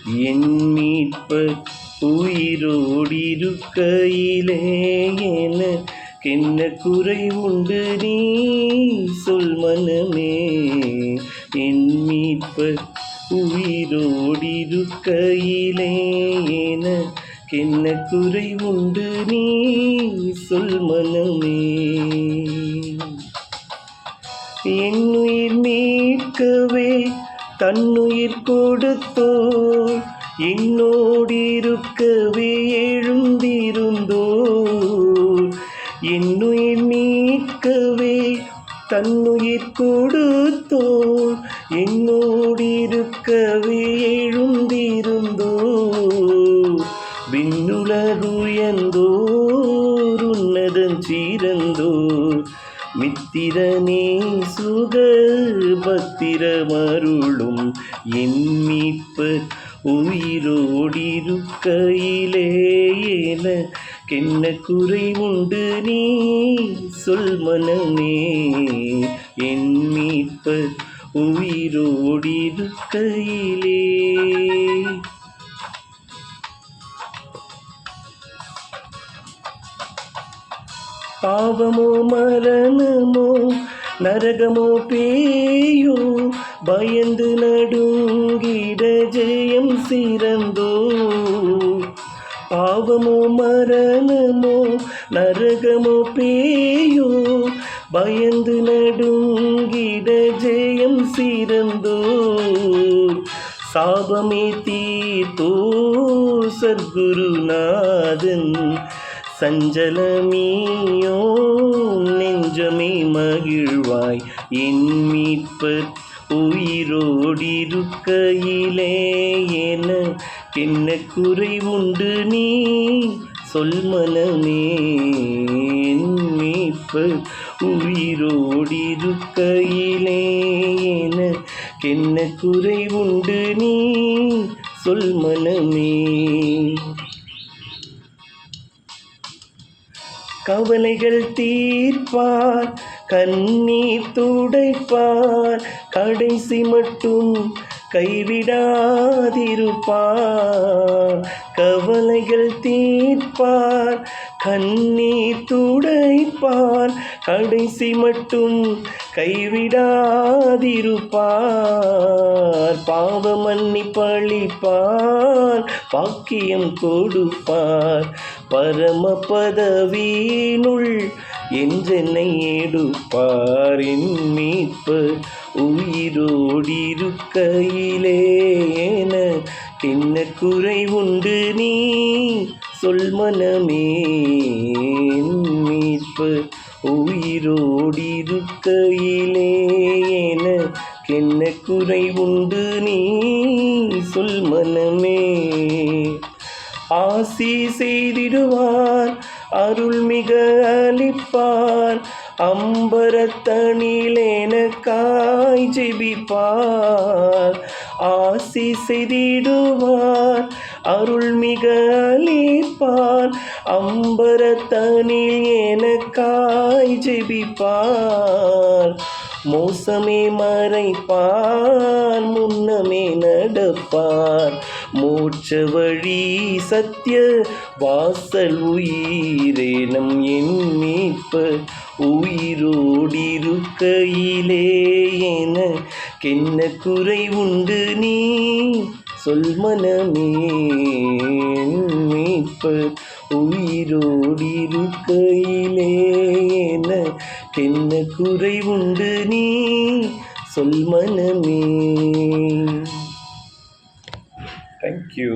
என் மீட்பர் உயிரோடிருக்கையிலே எனக்கென்ன குறை உண்டு நீ சொல் மனமே. என் மீட்பர் உயிரோடிருக்கையிலே எனக்கென்ன குறை உண்டு நீ சொல் மனமே. என்னுயிர் மீட்கவே தன்னுயிர் கொடுத்தோர் என்னோடிருக்கவே எழுந்திருந்தோர். என்னுயிர் மீட்கவே தன்னுயிர் கொடுத்தோர் என்னோடிருக்கவே எழுந்திருந்தோர். விண்ணுலகுயர்ந்தோர் உன்னதன் சீரந்தோர் மித்திரனே சுக பத்திரமருளும் என் மீட்பர் உயிரோடிருக்கையிலே எனக்கென்ன குறை உண்டு நீ சொல் மனமே. என் மீட்பர் உயிரோடிருக்கையிலே. பாவமோ மரணமோ நரகமோ பேயோ பயந்து நடுங்கிட ஜெயம் சிறந்தோ. பாவமோ மரணமோ நரகமோ பேயோ பயந்து நடுங்கிட ஜெயம் சிறந்தோ. சாபமே தீர்த்தோ சத்குருநாதன் சஞ்சலமீயோ நெஞ்சமே மகிழ்வாய். என் மீட்பர் உயிரோடிருக்கையிலே எனக்கென்ன குறை உண்டு நீ சொல் மனமே. என் மீட்பர் உயிரோடிருக்கையிலே எனக்கென்ன குறை உண்டு நீ சொல் மனமே. கவலைகள் தீர்ப்பார் கண்ணீர் துடைப்பார் கடைசி மட்டும் கைவிடாதிருப்பார். கவலைகள் தீர்ப்பார் கண்ணீர் துடைப்பார் கடைசி மட்டும் கைவிடாதிருப்பார். பாவ மன்னிப்பளிப்பார் பாக்கியம் கொடுப்பார் பரம பதவியினுள் என்றென்னை எடுப்பார். என் மீட்பர் உயிரோடிருக்கையிலே எனக்கென்ன குறை உண்டு நீ சொல் மனமே. என் மீட்பர் உயிரோடிருக்கையிலே எனக்கென்ன குறை உண்டு நீ சொல் மனமே. ஆசி செய்திடுவார் அருள் மிக அளிப்பார் அம்பரத்தனில் எனக்காய் ஜெபிப்பார். ஆசி செய்திடுவார் அருள் மிக அளிப்பார் அம்பரத்தனில் எனக்காய் ஜெபிப்பார். மோசமே மறைப்பார் முன்னமே நடப்பார் மோட்ச வழி சத்திய வாசல் உயிரேனம். என் மீட்பர் உயிரோடிருக்கையிலே எனக்கென்ன குறை உண்டு நீ சொல் மனமே. என் மீட்பர் உயிரோடிருக்கையிலே எனக்கென்ன குறை உண்டு நீ சொல் மனமே. Thank you.